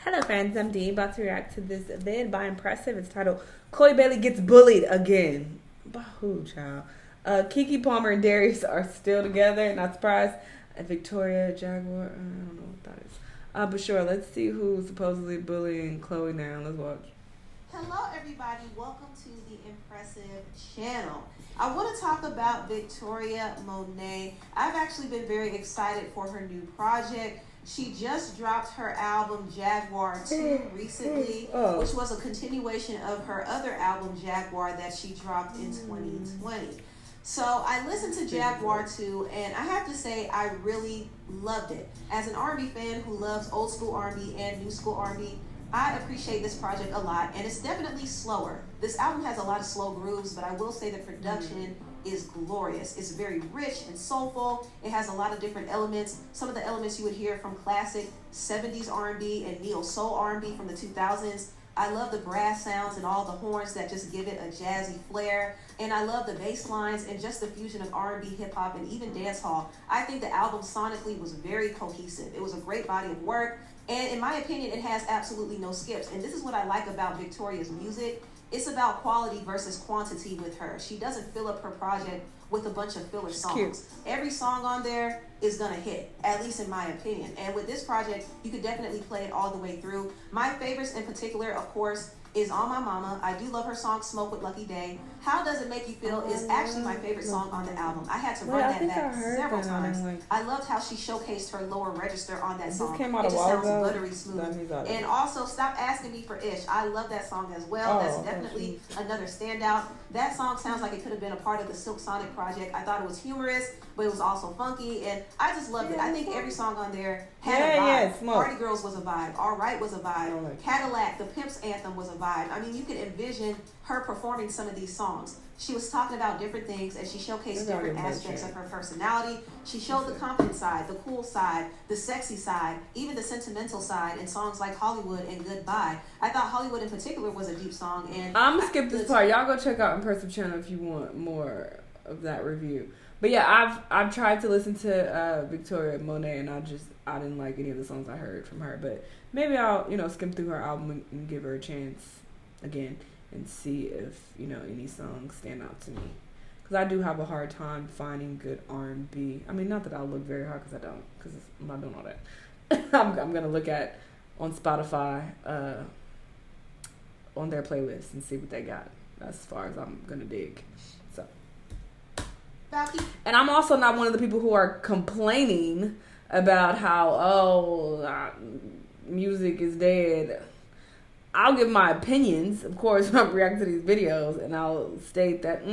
Hello friends, I'm Dee, about to react to this vid by Impressive. It's titled Chloe Bailey Gets Bullied Again. By who, child? Keke Palmer and Darius are still together, not surprised. Victoria, Jaguar, I don't know what that is. But sure, let's see who's supposedly bullying Chloe now. Let's watch. Hello everybody, welcome to the Impressive channel. I want to talk about Victoria Monet. I've actually been very excited for her new project. She just dropped her album Jaguar II recently, which was a continuation of her other album Jaguar that she dropped in 2020. So I listened to Jaguar II, and I have to say I really loved it. As an R&B fan who loves old school R&B and new school R&B, I appreciate this project a lot, and it's definitely slower. This album has a lot of slow grooves, but I will say the production is glorious. It's very rich and soulful. It has a lot of different elements. Some of the elements you would hear from classic 70s R&B and neo-soul R&B from the 2000s. I love the brass sounds and all the horns that just give it a jazzy flair. And I love the bass lines and just the fusion of R&B, hip-hop, and even dancehall. I think the album sonically was very cohesive. It was a great body of work. And in my opinion, it has absolutely no skips. And this is what I like about Victoria's music. It's about quality versus quantity with her. She doesn't fill up her project with a bunch of filler songs. Cute. Every song on there is gonna hit, at least in my opinion. And with this project, you could definitely play it all the way through. My favorites in particular, of course, is On My Mama. I do love her song Smoke with Lucky Day. How Does It Make You Feel is actually my favorite song on the album. I had to run that back several times. I loved how she showcased her lower register on that song. Came out it just sounds ago. buttery smooth. And also Stop Asking Me for Ish. I love that song as well. That's definitely another standout. That song sounds like it could have been a part of the Silk Sonic project. I thought it was humorous, but it was also funky, and I just loved it. I think every song on there had a vibe. Party Girls was a vibe. All Right was a vibe. Cadillac, the Pimp's Anthem was a vibe. I mean, you could envision her performing some of these songs. She was talking about different things, and she showcased different aspects of her personality. She showed the confident side, the cool side, the sexy side, even the sentimental side in songs like Hollywood and Goodbye. I thought Hollywood in particular was a deep song. And I'm gonna skip this part. Y'all go check out Impressive channel if you want more of that review. But yeah, I've tried to listen to Victoria Monet, and I didn't like any of the songs I heard from her. But maybe I'll skim through her album and give her a chance again and see if any songs stand out to me, because I do have a hard time finding good R&B. I mean, not that I'll look very hard, because I don't, because I'm not doing all that. I'm gonna look at on Spotify on their playlist and see what they got. That's as far as I'm gonna dig. So, and I'm also not one of the people who are complaining about how music is dead. I'll give my opinions, of course, when I'm reacting to these videos, and I'll state that,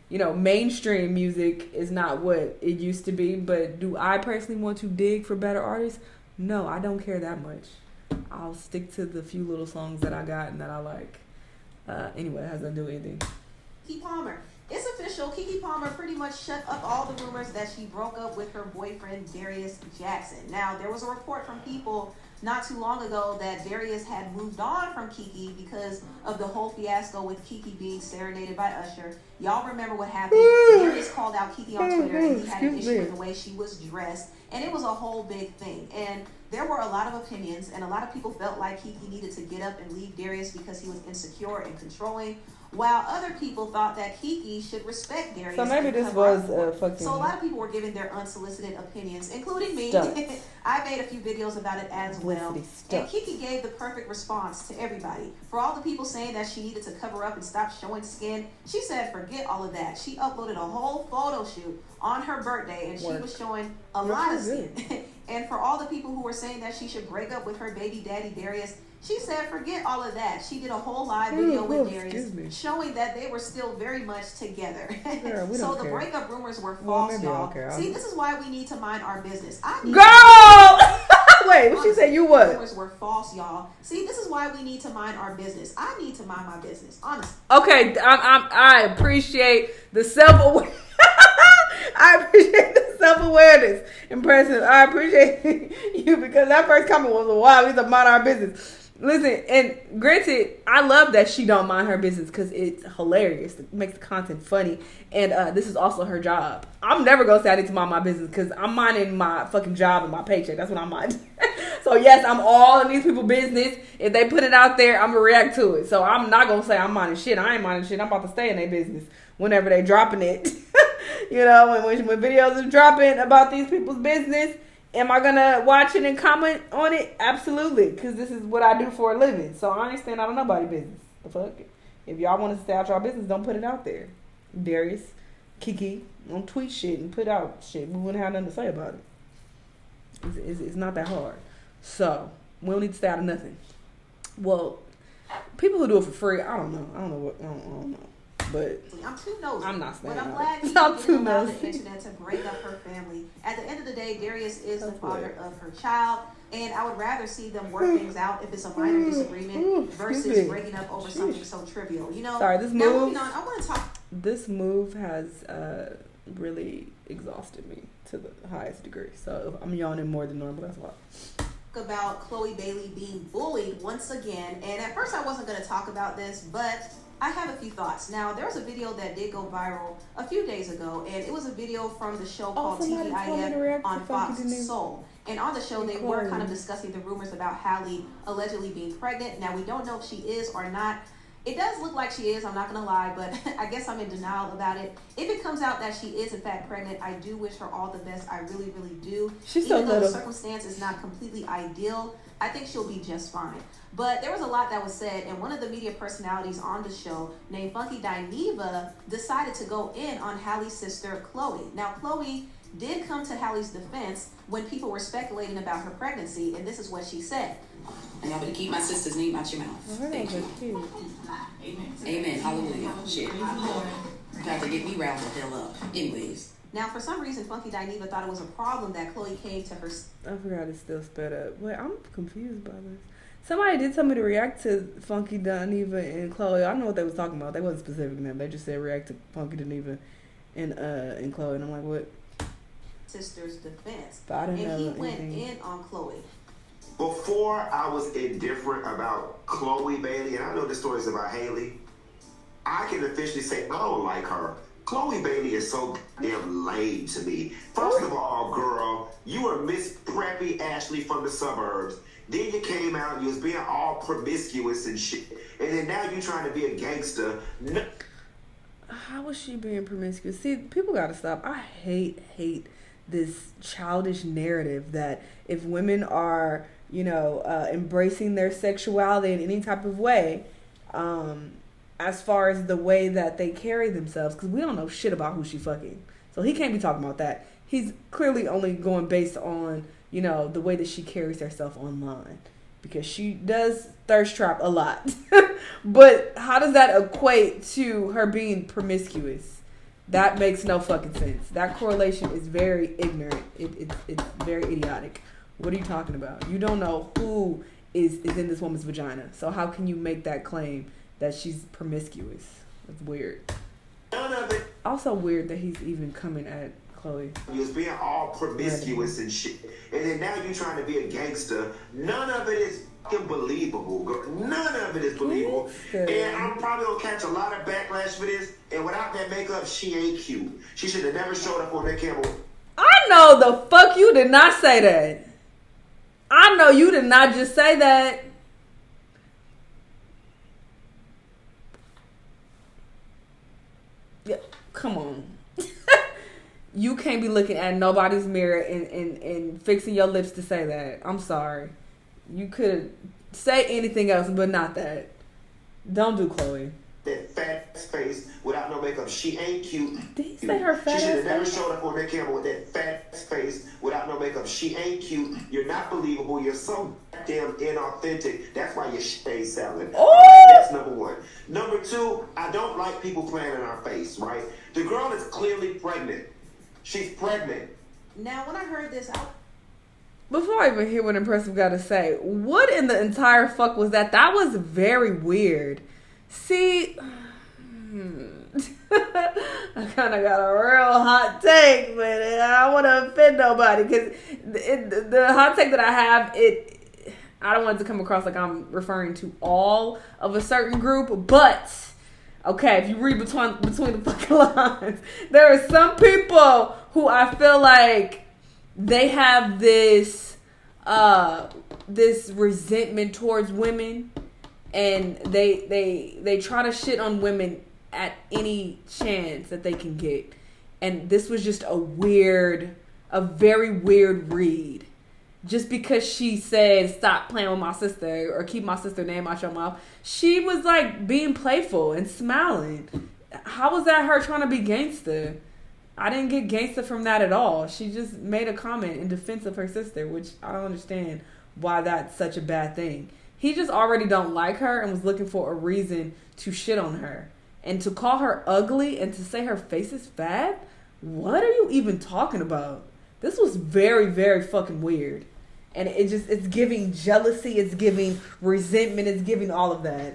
mainstream music is not what it used to be, but do I personally want to dig for better artists? No, I don't care that much. I'll stick to the few little songs that I got and that I like. Anyway, it has nothing to do with anything. Keke Palmer. It's official. Keke Palmer pretty much shut up all the rumors that she broke up with her boyfriend, Darius Jackson. Now, there was a report from people not too long ago that Darius had moved on from Keke because of the whole fiasco with Keke being serenaded by Usher. Y'all remember what happened? Darius called out Keke on Twitter, and he had an issue with the way she was dressed, and it was a whole big thing. And there were a lot of opinions, and a lot of people felt like Keke needed to get up and leave Darius because he was insecure and controlling, while other people thought that Keke should respect Darius. So maybe this was fucking... So a lot of people were giving their unsolicited opinions, including me. I made a few videos about it as well. And Keke gave the perfect response to everybody. For all the people saying that she needed to cover up and stop showing skin, she said forget all of that. She uploaded a whole photo shoot on her birthday, and she was showing a lot of skin. And for all the people who were saying that she should break up with her baby daddy Darius, she said forget all of that. She did a whole live video with Darius showing that they were still very much together. Girl, so the breakup rumors were false, y'all. See, this is why we need to mind our business. Wait, what she said? You what? Rumors were false, y'all. See, this is why we need to mind our business. I need to mind my business, honestly. Okay, I appreciate the self-awareness. I appreciate the self-awareness. Impressive. I appreciate you, because that first comment was, wow, we need to mind our business. Listen, and granted, I love that she don't mind her business because it's hilarious. It makes the content funny. And this is also her job. I'm never going to say I need to mind my business because I'm minding my fucking job and my paycheck. That's what I'm minding. So yes, I'm all in these people's business. If they put it out there, I'm gonna react to it. So I'm not gonna say I'm minding shit. I ain't minding shit. I'm about to stay in their business whenever they dropping it. You know, when videos are dropping about these people's business, am I gonna watch it and comment on it? Absolutely, because this is what I do for a living. So I ain't staying out of nobody's business. The fuck? If y'all want to stay out y'all business, don't put it out there. Darius, Keke, don't tweet shit and put out shit. We wouldn't have nothing to say about it. It's not that hard. So we don't need to stay out of nothing. Well, people who do it for free, I don't know. I don't know. But I'm too nosy. I'm not staying But I'm out. glad I'm you too allowed nosy. the internet to break up her family. At the end of the day, Darius is the That's father weird. of her child, and I would rather see them work things out if it's a minor disagreement versus me. breaking up over something so trivial. You know. Sorry, this Now move. moving on, I want to talk. This move has really exhausted me to the highest degree. So I'm yawning more than normal. That's why. About Chloe Bailey being bullied once again, and at first I wasn't going to talk about this, but I have a few thoughts. Now, there was a video that did go viral a few days ago, and it was a video from the show called TGIF on Fox Soul. And on the show, they were kind of discussing the rumors about Hallie allegedly being pregnant. Now, we don't know if she is or not. It does look like she is, I'm not going to lie, but I guess I'm in denial about it. If it comes out that she is, in fact, pregnant, I do wish her all the best. I really, really do. She's so Even though little. the circumstance is not completely ideal, I think she'll be just fine. But there was a lot that was said, and one of the media personalities on the show, named Funky Dineva, decided to go in on Hallie's sister, Chloe. Now, Chloe did come to Hallie's defense when people were speculating about her pregnancy, and this is what she said. And y'all better keep my sister's name out your mouth. Thank you. Amen. Hallelujah. Shit. You have to get me riled the hell up. Anyways. Now, for some reason, Funky Dineva thought it was a problem that Chloe came to her. I forgot it's still sped up. Wait, I'm confused by this. Somebody did tell me to react to Funky Dineva and Chloe. I don't know what they was talking about. They wasn't specific to them. They just said react to Funky Dineva and Chloe. And I'm like, what? Sister's defense. But I didn't and know he went anything. in on Chloe. Before I was indifferent about Chloe Bailey, and I know the stories about Haley, I can officially say I don't like her. Chloe Bailey is so damn lame to me. First of all, girl, you were Miss Preppy Ashley from the suburbs. Then you came out and you was being all promiscuous and shit. And then now you trying to be a gangster. No. How was she being promiscuous? See, people gotta stop. I hate this childish narrative that if women are, embracing their sexuality in any type of way, as far as the way that they carry themselves, because we don't know shit about who she fucking. So he can't be talking about that. He's clearly only going based on, the way that she carries herself online. Because she does thirst trap a lot. But how does that equate to her being promiscuous? That makes no fucking sense. That correlation is very ignorant. It's very idiotic. What are you talking about? You don't know who is in this woman's vagina. So how can you make that claim that she's promiscuous? That's weird. None of it. Also weird that he's even coming at Chloe. You was being all promiscuous and shit. And then now you trying to be a gangster. None of it is fucking believable, girl. None of it is believable. And I'm probably going to catch a lot of backlash for this. And without that makeup, she ain't cute. She should have never showed up on that camera. I know the fuck you did not say that. I know you did not just say that. Yeah, come on. You can't be looking at nobody's mirror and fixing your lips to say that. I'm sorry. You could say anything else, but not that. Don't do Chloe. That fat face without no makeup, she ain't cute. Did he say her fat She should ass have never face? showed up on that camera with that fat face without no makeup. She ain't cute. You're not believable. You're so damn inauthentic. That's why your shit ain't selling. Oh! That's number one. Number two, I don't like people playing in our face, right? The girl is clearly pregnant. She's pregnant. Now, when I heard this, Before I even hear what Impressive got to say, what in the entire fuck was that? That was very weird. See, I kind of got a real hot take, but I don't want to offend nobody because the hot take that I have, I don't want it to come across like I'm referring to all of a certain group, but okay, if you read between the fucking lines, there are some people who I feel like they have this this resentment towards women, and they try to shit on women at any chance that they can get. And this was just a very weird read. Just because she said, stop playing with my sister or keep my sister's name out your mouth, she was like being playful and smiling. How was that her trying to be gangster? I didn't get gangster from that at all. She just made a comment in defense of her sister, which I don't understand why that's such a bad thing. He just already don't like her and was looking for a reason to shit on her. And to call her ugly and to say her face is fat? What are you even talking about? This was very, very fucking weird. And it's giving jealousy, it's giving resentment, it's giving all of that.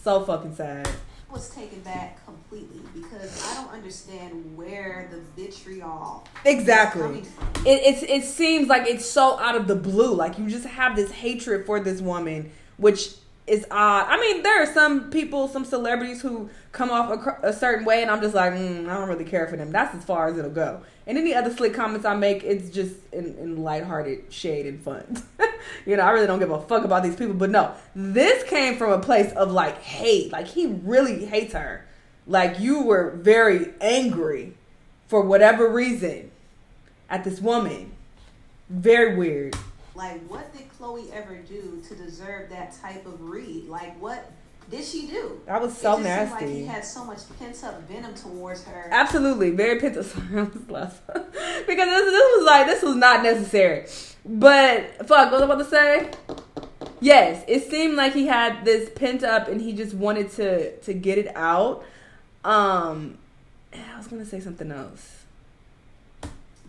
So fucking sad. I was taken back completely because I don't understand where the vitriol exactly is coming from. It seems like it's so out of the blue. Like you just have this hatred for this woman, which is odd. I mean, there are some people, some celebrities who come off a certain way, and I'm just like, I don't really care for them. That's as far as it'll go. And any other slick comments I make, it's just in lighthearted shade and fun. You know, I really don't give a fuck about these people. But no, this came from a place of like hate. Like he really hates her. Like you were very angry for whatever reason at this woman. Very weird. Like, what did Chloe ever do to deserve that type of read? Like, what did she do? That was so it just nasty. Seemed like he had so much pent up venom towards her. Absolutely, very pent up. Because this was not necessary. But fuck, what was I about to say? Yes, it seemed like he had this pent up, and he just wanted to get it out. I was gonna say something else.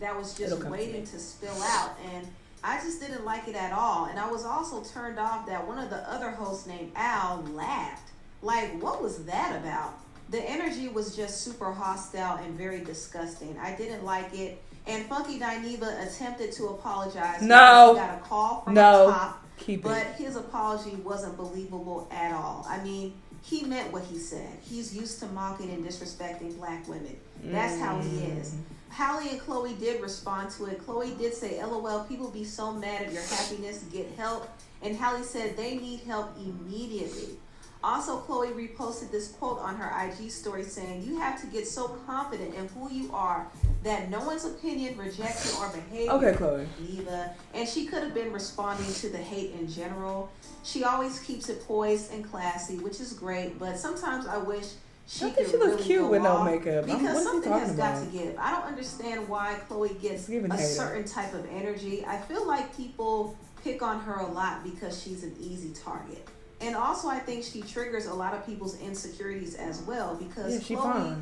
That was just waiting to spill out, and I just didn't like it at all. And I was also turned off that one of the other hosts named Al laughed. Like, what was that about? The energy was just super hostile and very disgusting. I didn't like it. And Funky Dineva attempted to apologize. No. He got a call from the top. Keep but it. His apology wasn't believable at all. I mean, he meant what he said. He's used to mocking and disrespecting black women. That's how he is. Halle and Chloe did respond to it. Chloe did say, LOL, people be so mad at your happiness, get help. And Halle said they need help immediately. Also, Chloe reposted this quote on her IG story saying, you have to get so confident in who you are that no one's opinion, rejection, or behavior. Okay, Chloe. Neva. And she could have been responding to the hate in general. She always keeps it poised and classy, which is great. But sometimes I wish she I think could she looks really cute go with no off makeup. because something has got about? to give. I don't understand why Chloe gets a certain type of energy. I feel like people pick on her a lot because she's an easy target. And also I think she triggers a lot of people's insecurities as well because Chloe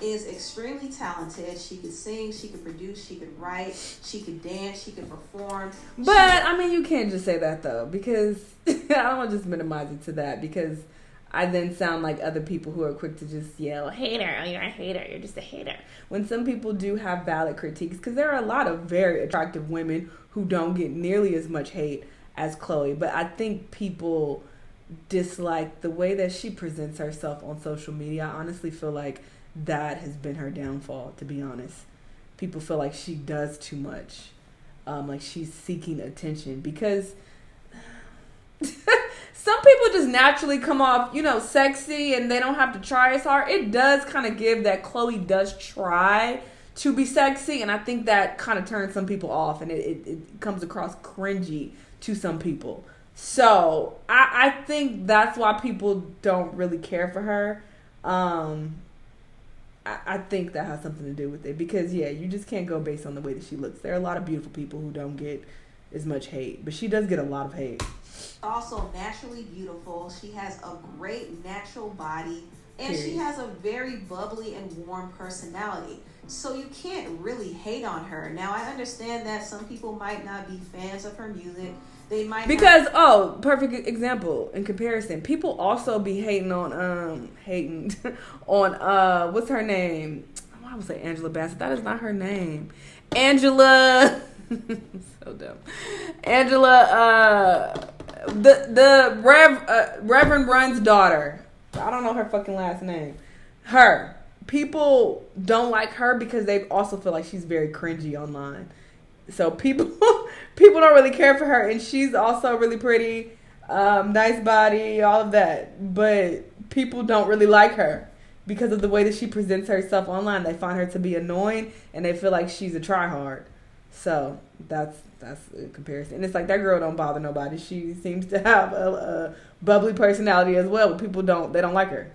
is extremely talented. She could sing, she could produce, she could write, she could dance, she could perform. But, I mean, you can't just say that, though, because I don't want to just minimize it to that, because I then sound like other people who are quick to just yell, hater, oh, you're a hater, you're just a hater. When some people do have valid critiques, because there are a lot of very attractive women who don't get nearly as much hate as Chloe, but I think people dislike the way that she presents herself on social media. I honestly feel like that has been her downfall, to be honest. People feel like she does too much, like she's seeking attention, because some people just naturally come off, sexy, and they don't have to try as hard. It does kind of give that Chloe does try to be sexy, and I think that kind of turns some people off, and it comes across cringy to some people. So I think that's why people don't really care for her. I think that has something to do with it, because you just can't go based on the way that she looks. There are a lot of beautiful people who don't get as much hate, but she does get a lot of hate. Also naturally beautiful. She has a great natural body, and she has a very bubbly and warm personality. So you can't really hate on her. Now, I understand that some people might not be fans of her music. They might perfect example in comparison. People also be hating on what's her name? I would say Angela Bassett. That is not her name. Angela so dumb. Angela the Reverend Run's daughter. I don't know her fucking last name. Her. People don't like her because they also feel like she's very cringy online. So people don't really care for her, and she's also really pretty, nice body, all of that. But people don't really like her because of the way that she presents herself online. They find her to be annoying, and they feel like she's a tryhard. So that's a comparison. And it's like, that girl don't bother nobody. She seems to have a bubbly personality as well, but people don't like her.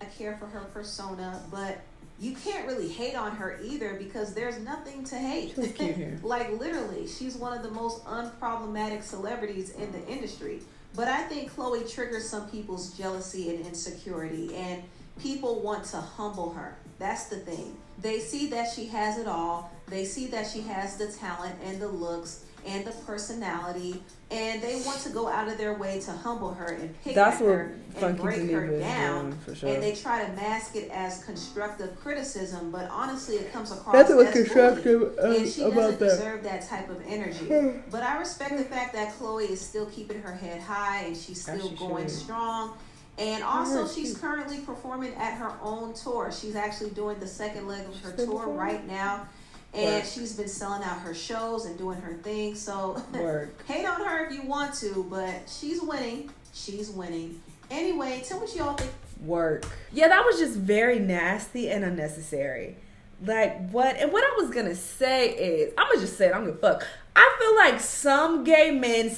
I care for her persona, but you can't really hate on her either because there's nothing to hate. She's cute here. Like, literally, she's one of the most unproblematic celebrities in the industry. But I think Chloe triggers some people's jealousy and insecurity, and people want to humble her. That's the thing. They see that she has it all. They see that she has the talent and the looks and the personality, and they want to go out of their way to humble her and pick at her and break her down. For sure. And they try to mask it as constructive criticism, but honestly, it comes across as constructive, and she doesn't deserve that type of energy. But I respect the fact that Chloe is still keeping her head high and she's still going strong. And also, she's currently performing at her own tour. She's actually doing the second leg of her tour right now. And she's been selling out her shows and doing her thing. So hate on her if you want to, but she's winning. She's winning. Anyway, tell what y'all think. Yeah, that was just very nasty and unnecessary. Like, what? And what I was going to say is, I'm going to just say it. I'm going to fuck. I feel like some gay men,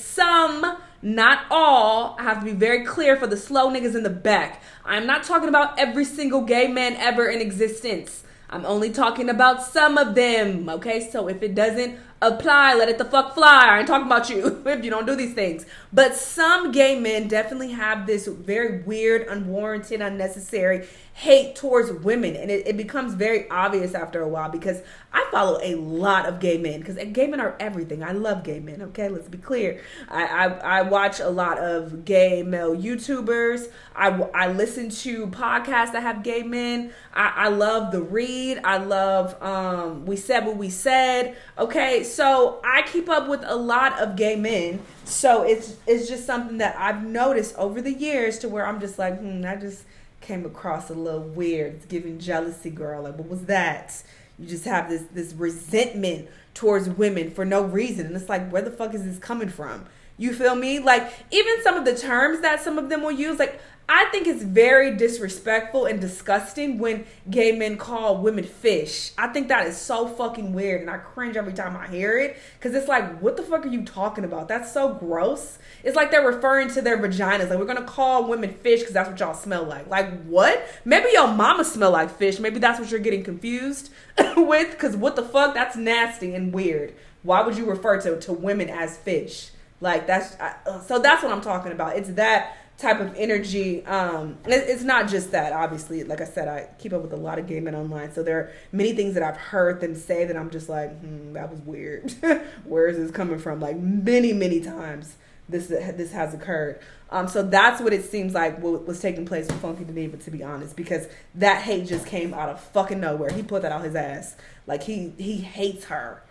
not all, I have to be very clear for the slow niggas in the back. I'm not talking about every single gay man ever in existence. I'm only talking about some of them, okay? So if it doesn't apply, let it the fuck fly. I ain't talking about you if you don't do these things. But some gay men definitely have this very weird, unwarranted, unnecessary hate towards women. And it becomes very obvious after a while, because I follow a lot of gay men, because gay men are everything. I love gay men, okay? Let's be clear. I watch a lot of gay male YouTubers. I listen to podcasts that have gay men. I love The Read. I love We Said What We Said. Okay, so I keep up with a lot of gay men. So it's just something that I've noticed over the years, to where I'm just like, I just came across a little weird. It's giving jealousy, girl. Like, what was that? You just have this resentment towards women for no reason. And it's like, where the fuck is this coming from? You feel me? Like, even some of the terms that some of them will use, like, I think it's very disrespectful and disgusting when gay men call women fish. I think that is so fucking weird, and I cringe every time I hear it, because it's like, what the fuck are you talking about? That's so gross. It's like they're referring to their vaginas. Like, we're going to call women fish because that's what y'all smell like. Like, what? Maybe your mama smell like fish. Maybe that's what you're getting confused with, because what the fuck? That's nasty and weird. Why would you refer to women as fish? Like, so that's what I'm talking about. It's that type of energy. It's not just that, obviously. Like I said, I keep up with a lot of gay men online, so there are many things that I've heard them say that I'm just like, that was weird. Where is this coming from? Like, many times this has occurred. So that's what it seems like was taking place with Funky Dineva, to be honest, because that hate just came out of fucking nowhere. He put that out his ass. Like, he hates her,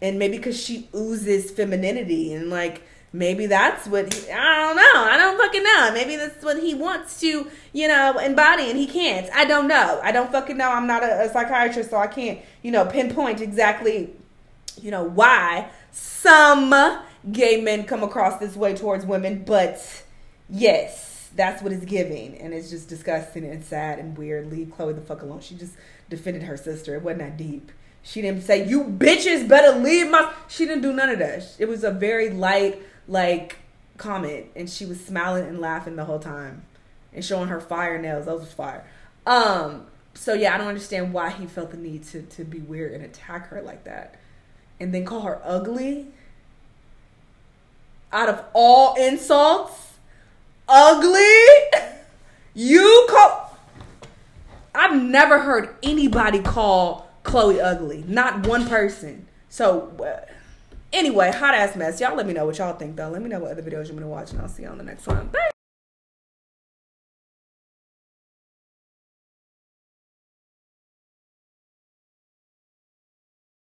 and maybe because she oozes femininity, and like, maybe that's what I don't know. I don't fucking know. Maybe that's what he wants to, embody, and he can't. I don't know. I don't fucking know. I'm not a psychiatrist, so I can't, pinpoint exactly, why some gay men come across this way towards women. But yes, that's what it's giving, and it's just disgusting and sad and weird. Leave Chloe the fuck alone. She just defended her sister. It wasn't that deep. She didn't say, you bitches better leave my... She didn't do none of that. It was a very light, comment, and she was smiling and laughing the whole time and showing her fire nails. Those was fire. So yeah, I don't understand why he felt the need to be weird and attack her like that, and then call her ugly. Out of all insults, ugly. I've never heard anybody call Chloe ugly. Not one person. So anyway, hot ass mess. Y'all let me know what y'all think, though. Let me know what other videos you want to watch, and I'll see you on the next one. Bye.